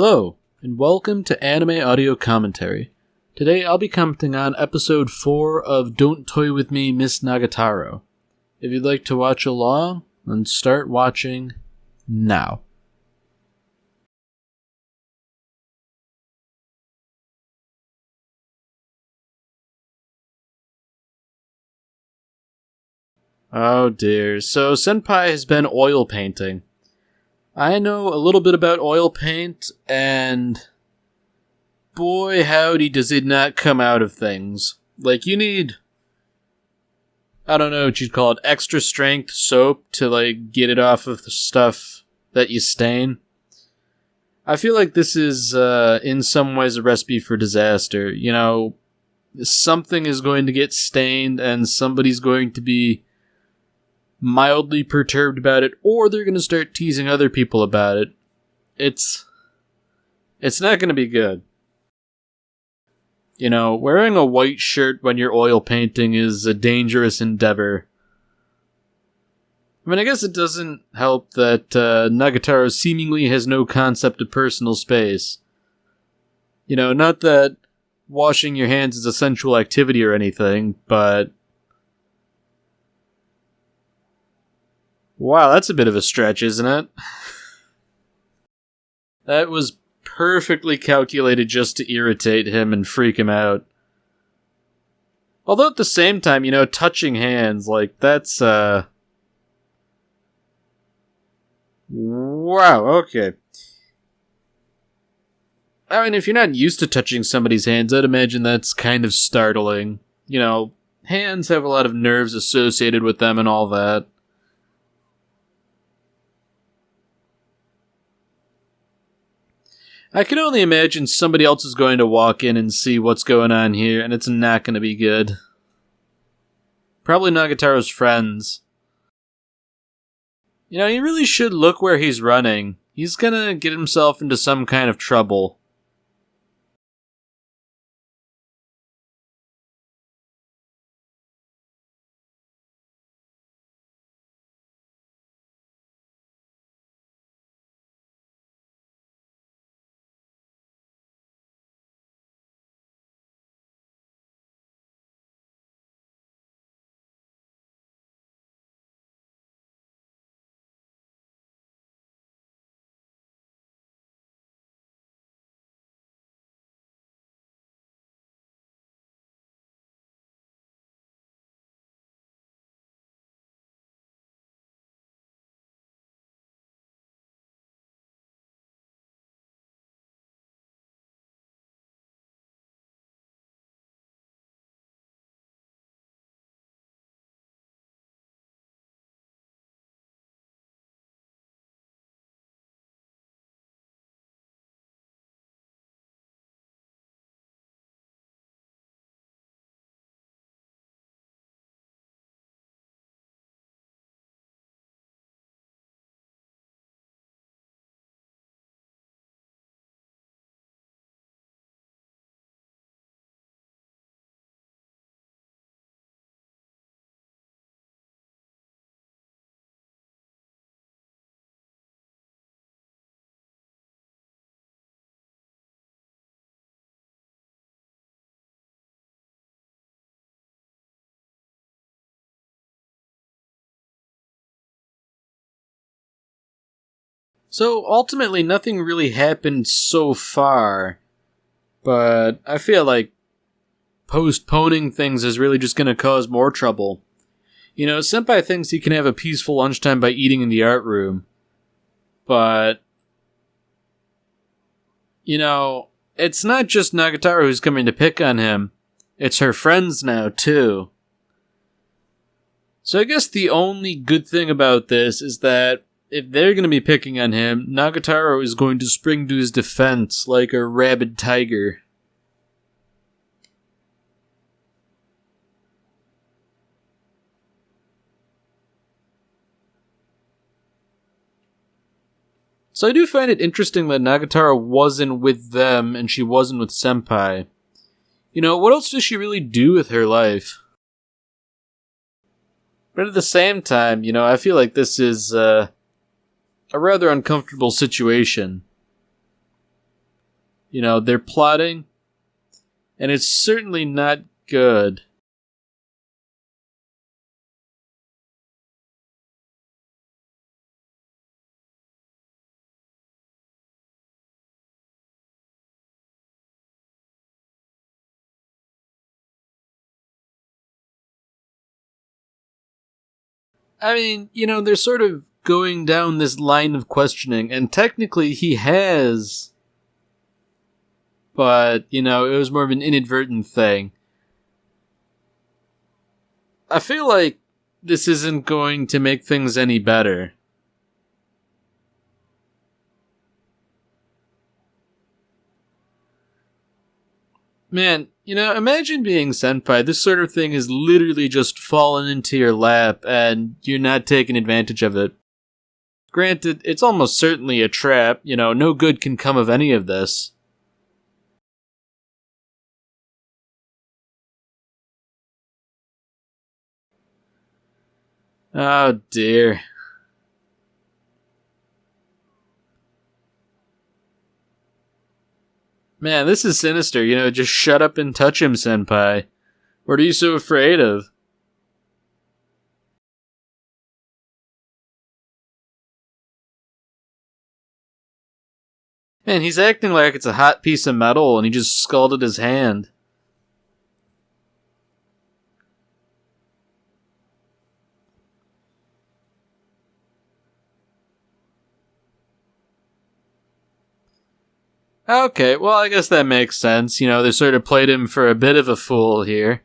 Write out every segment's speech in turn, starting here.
Hello, and welcome to Anime Audio Commentary. Today I'll be commenting on episode 4 of Don't Toy With Me, Miss Nagatoro. If you'd like to watch along, then start watching now. Oh dear, so Senpai has been oil painting. I know a little bit about oil paint, and boy howdy does it not come out of things. Like, you need, I don't know what you'd call it, extra strength soap to, get it off of the stuff that you stain. I feel like this is, in some ways, a recipe for disaster. You know, something is going to get stained, and somebody's going to be mildly perturbed about it, or they're going to start teasing other people about it. It's not going to be good. You know, wearing a white shirt when you're oil painting is a dangerous endeavor. I mean, I guess it doesn't help that Nagatoro seemingly has no concept of personal space. You know, not that washing your hands is a sensual activity or anything, but wow, that's a bit of a stretch, isn't it? That was perfectly calculated just to irritate him and freak him out. Although at the same time, you know, touching hands, that's, wow, okay. I mean, if you're not used to touching somebody's hands, I'd imagine that's kind of startling. You know, hands have a lot of nerves associated with them and all that. I can only imagine somebody else is going to walk in and see what's going on here, and it's not going to be good. Probably Nagatoro's friends. You know, he really should look where he's running. He's gonna get himself into some kind of trouble. So, ultimately, nothing really happened so far, but I feel like postponing things is really just going to cause more trouble. You know, Senpai thinks he can have a peaceful lunchtime by eating in the art room, but, you know, it's not just Nagatoro who's coming to pick on him, it's her friends now, too. So I guess the only good thing about this is that if they're going to be picking on him, Nagatoro is going to spring to his defense like a rabid tiger. So I do find it interesting that Nagatoro wasn't with them and she wasn't with Senpai. You know, what else does she really do with her life? But at the same time, you know, I feel like this is a rather uncomfortable situation. They're plotting, and it's certainly not good. I mean, they're sort of going down this line of questioning, and technically he has, but, it was more of an inadvertent thing. I feel like this isn't going to make things any better. Man, imagine being senpai. This sort of thing has literally just fallen into your lap, and you're not taking advantage of it. Granted, it's almost certainly a trap. No good can come of any of this. Oh, dear. Man, this is sinister. Just shut up and touch him, senpai. What are you so afraid of? Man, he's acting like it's a hot piece of metal and he just scalded his hand. Okay, well, I guess that makes sense. They sort of played him for a bit of a fool here.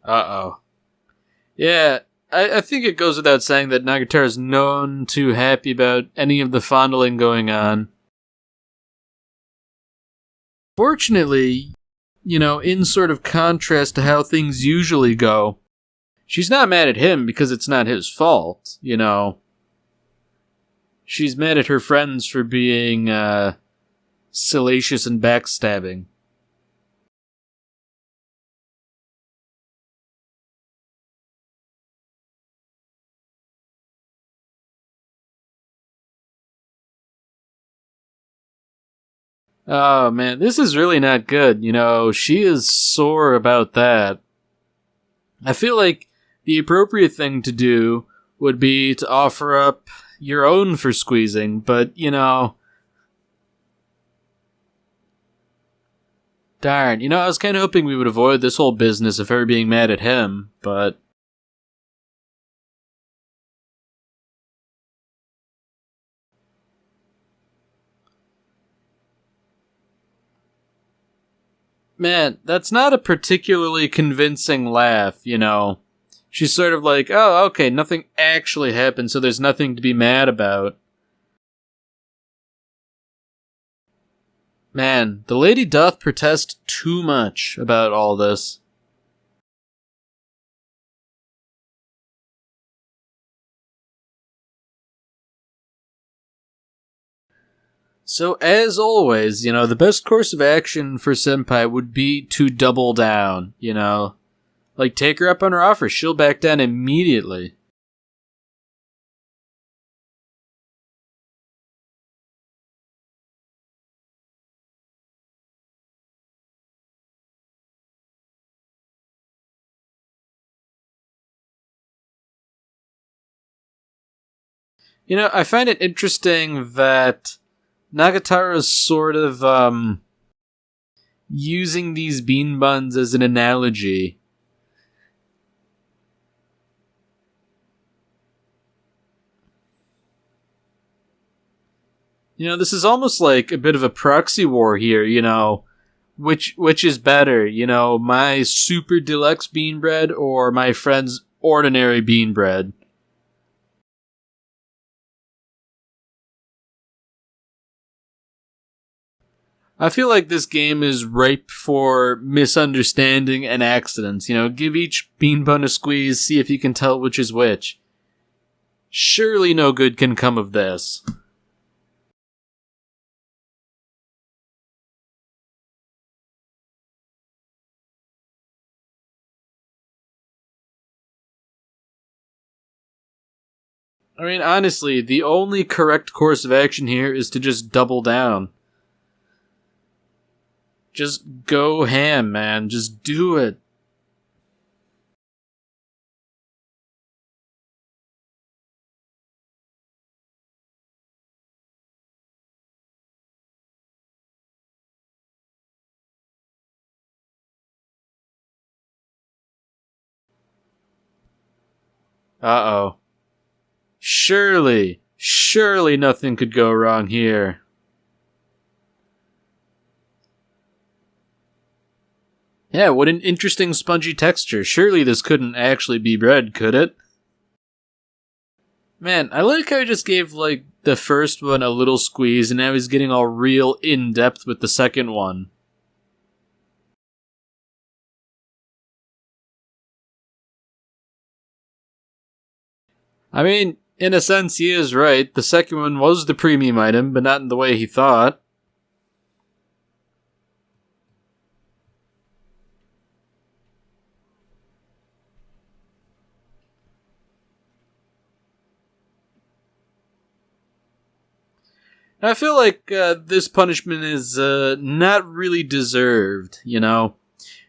Uh-oh. Yeah, I think it goes without saying that Nagatoro is known to happy about any of the fondling going on. Fortunately, in sort of contrast to how things usually go, she's not mad at him because it's not his fault, She's mad at her friends for being, salacious and backstabbing. Oh man, this is really not good. She is sore about that. I feel like the appropriate thing to do would be to offer up your own for squeezing, but darn, I was kind of hoping we would avoid this whole business of her being mad at him, but man, that's not a particularly convincing laugh. She's sort of like, oh, okay, nothing actually happened, so there's nothing to be mad about. Man, the lady doth protest too much about all this. So, as always, the best course of action for Senpai would be to double down. Like, take her up on her offer. She'll back down immediately. I find it interesting that Nagatoro's sort of, using these bean buns as an analogy. This is almost like a bit of a proxy war here. Which is better, my super deluxe bean bread or my friend's ordinary bean bread? I feel like this game is ripe for misunderstanding and accidents. Give each bean bun a squeeze, see if you can tell which is which. Surely no good can come of this. I mean, honestly, the only correct course of action here is to just double down. Just go ham, man. Just do it. Uh-oh. Surely nothing could go wrong here. Yeah, what an interesting spongy texture. Surely this couldn't actually be bread, could it? Man, I like how I just gave, like, the first one a little squeeze, and now he's getting all real in-depth with the second one. I mean, in a sense, he is right. The second one was the premium item, but not in the way he thought. I feel like this punishment is not really deserved, you know?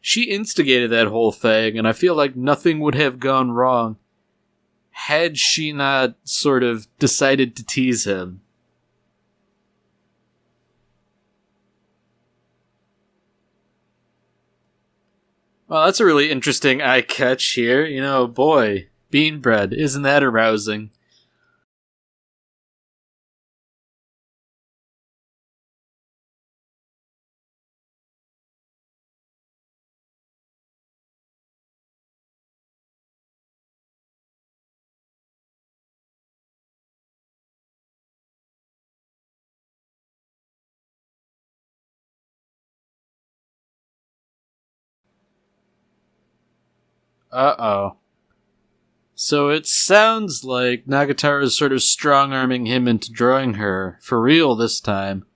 She instigated that whole thing, and I feel like nothing would have gone wrong had she not sort of decided to tease him. Well, that's a really interesting eye catch here. You know, boy, bean bread, isn't that arousing? Uh-oh. So it sounds like Nagatoro is sort of strong-arming him into drawing her, for real this time.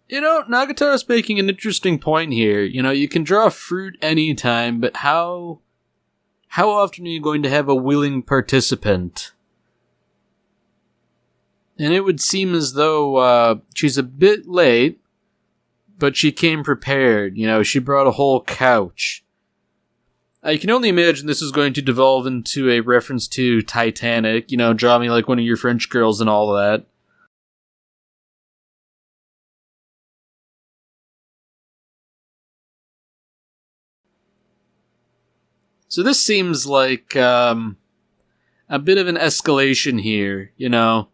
You know, Nagatoro's making an interesting point here. You know, you can draw fruit anytime, but how often are you going to have a willing participant? And it would seem as though she's a bit late, but she came prepared. You know, she brought a whole couch. I can only imagine this is going to devolve into a reference to Titanic, you know, draw me like one of your French girls and all that. So this seems like a bit of an escalation here, you know.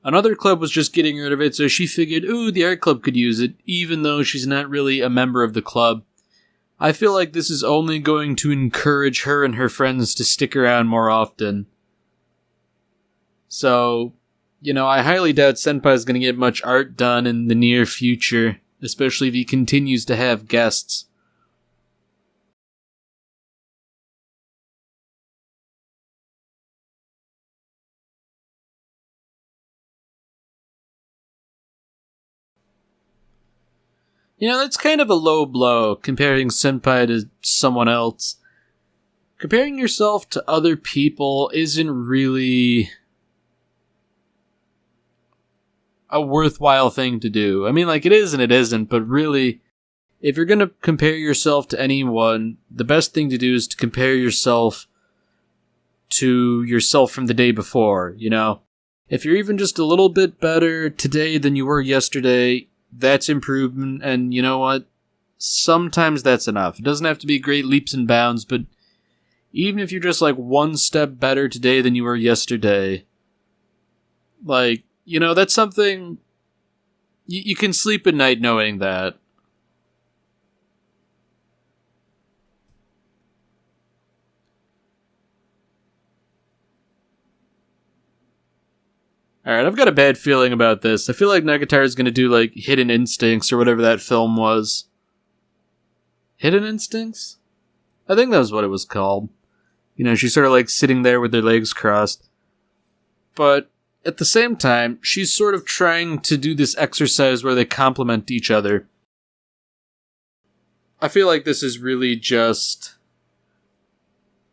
Another club was just getting rid of it, so she figured, ooh, the art club could use it, even though she's not really a member of the club. I feel like this is only going to encourage her and her friends to stick around more often. So, you know, I highly doubt Senpai's going to get much art done in the near future, especially if he continues to have guests. You know, that's kind of a low blow, comparing Senpai to someone else. Comparing yourself to other people isn't really a worthwhile thing to do. I mean, like, it is and it isn't, but really, if you're gonna compare yourself to anyone, the best thing to do is to compare yourself to yourself from the day before, you know? If you're even just a little bit better today than you were yesterday, that's improvement, and you know what? Sometimes that's enough. It doesn't have to be great leaps and bounds, but even if you're just like one step better today than you were yesterday, like, you know, that's something you can sleep at night knowing that. Alright, I've got a bad feeling about this. I feel like Nagatoro's gonna do, like, Hidden Instincts or whatever that film was. Hidden Instincts? I think that was what it was called. You know, she's sort of, like, sitting there with her legs crossed. But at the same time, she's sort of trying to do this exercise where they complement each other. I feel like this is really just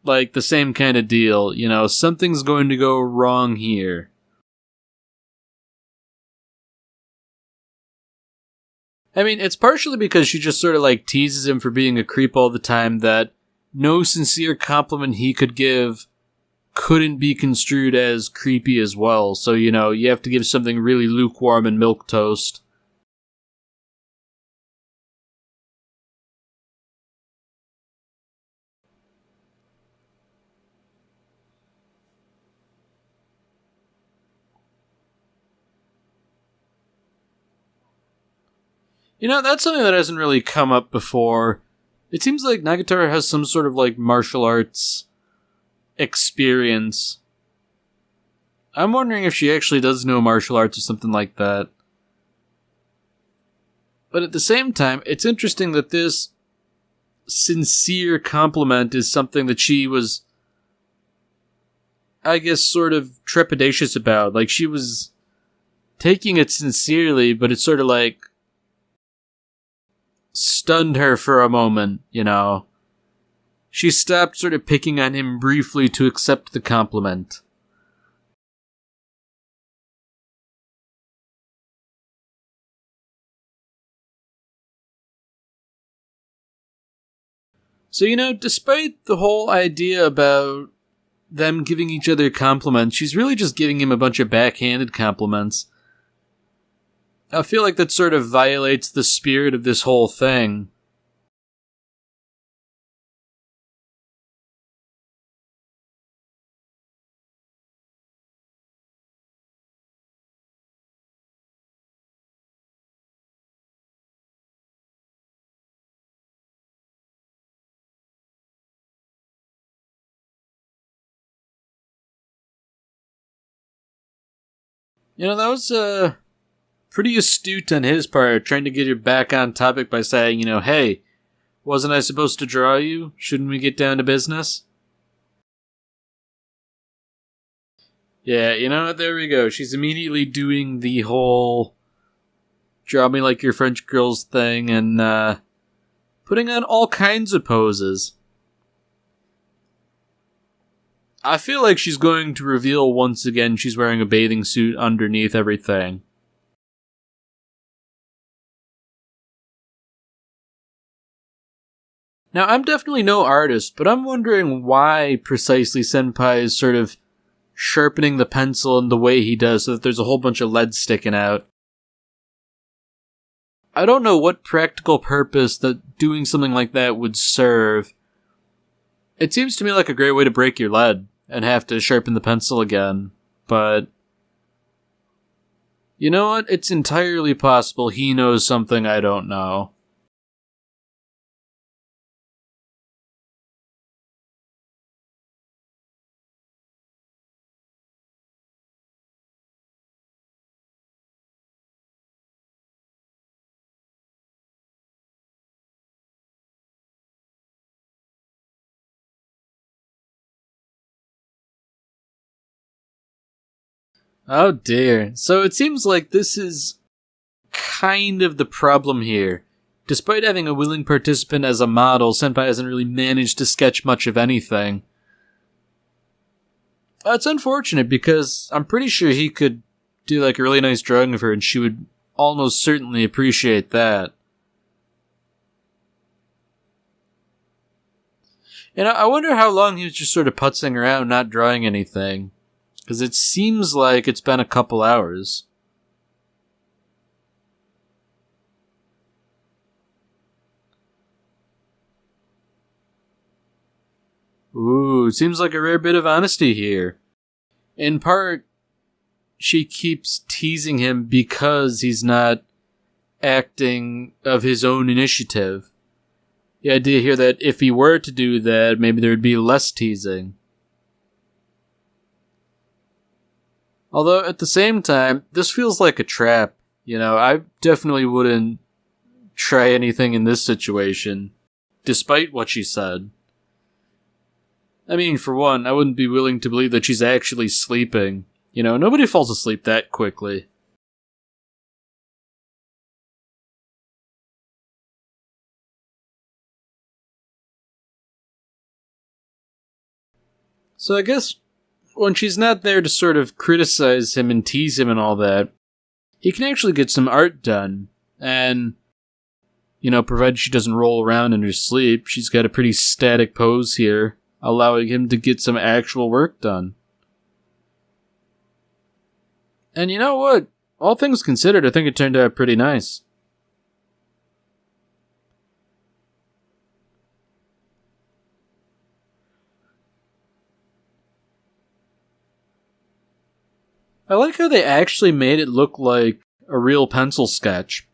like the same kind of deal. You know, something's going to go wrong here. I mean, it's partially because she just sort of like teases him for being a creep all the time that no sincere compliment he could give couldn't be construed as creepy as well. So, you know, you have to give something really lukewarm and milquetoast. You know, that's something that hasn't really come up before. It seems like Nagatoro has some sort of like martial arts experience. I'm wondering if she actually does know martial arts or something like that. But at the same time, it's interesting that this sincere compliment is something that she was, I guess, sort of trepidatious about. Like, she was taking it sincerely, but it's sort of like stunned her for a moment, you know. She stopped sort of picking on him briefly to accept the compliment. So, you know, despite the whole idea about them giving each other compliments, she's really just giving him a bunch of backhanded compliments. I feel like that sort of violates the spirit of this whole thing. You know, that was pretty astute on his part, trying to get her back on topic by saying, you know, hey, wasn't I supposed to draw you? Shouldn't we get down to business? Yeah, you know what? There we go. She's immediately doing the whole draw me like your French girls thing and putting on all kinds of poses. I feel like she's going to reveal once again she's wearing a bathing suit underneath everything. Now, I'm definitely no artist, but I'm wondering why precisely Senpai is sort of sharpening the pencil in the way he does so that there's a whole bunch of lead sticking out. I don't know what practical purpose that doing something like that would serve. It seems to me like a great way to break your lead and have to sharpen the pencil again, but you know what? It's entirely possible he knows something I don't know. Oh dear. So it seems like this is kind of the problem here. Despite having a willing participant as a model, Senpai hasn't really managed to sketch much of anything. It's unfortunate because I'm pretty sure he could do like a really nice drawing of her and she would almost certainly appreciate that. And I wonder how long he was just sort of putzing around not drawing anything. Because it seems like it's been a couple hours. Ooh, it seems like a rare bit of honesty here. In part, she keeps teasing him because he's not acting of his own initiative. The idea here that if he were to do that, maybe there would be less teasing. Although, at the same time, this feels like a trap. You know, I definitely wouldn't try anything in this situation, despite what she said. I mean, for one, I wouldn't be willing to believe that she's actually sleeping. Nobody falls asleep that quickly. So I guess when she's not there to sort of criticize him and tease him and all that, he can actually get some art done. And, provided she doesn't roll around in her sleep, she's got a pretty static pose here, allowing him to get some actual work done. And you know what? All things considered, I think it turned out pretty nice. I like how they actually made it look like a real pencil sketch.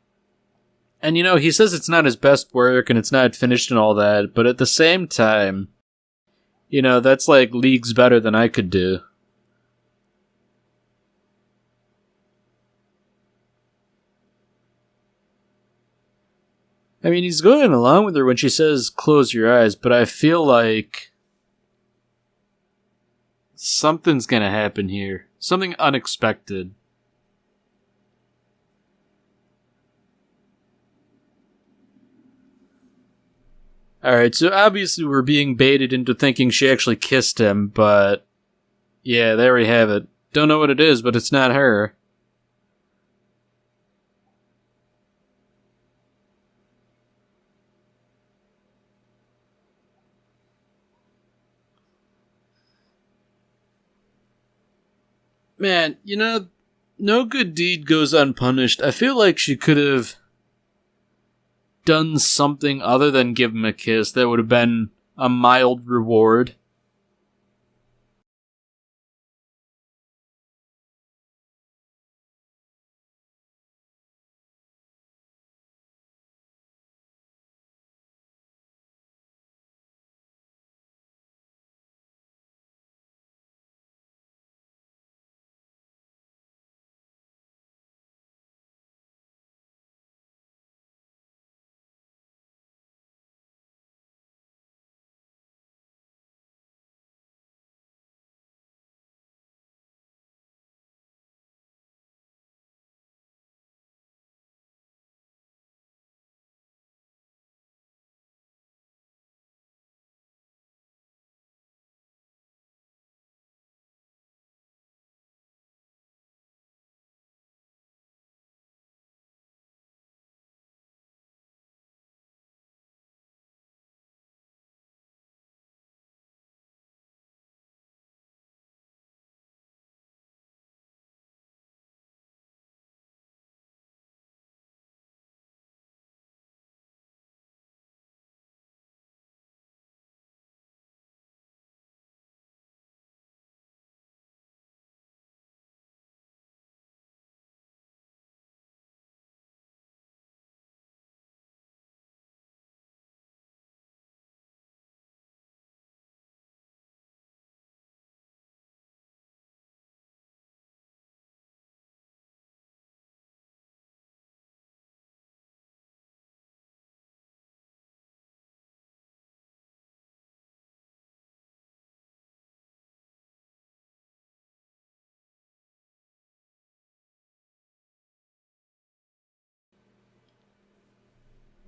And he says it's not his best work and it's not finished and all that, but at the same time, that's like leagues better than I could do. I mean, he's going along with her when she says, close your eyes, but I feel like something's gonna happen here. Something unexpected. Alright, so obviously we're being baited into thinking she actually kissed him, but yeah, there we have it. Don't know what it is, but it's not her. Man, no good deed goes unpunished. I feel like she could have done something other than give him a kiss that would have been a mild reward.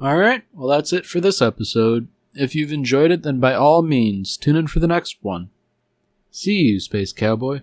Alright, well that's it for this episode. If you've enjoyed it, then by all means, tune in for the next one. See you, Space Cowboy.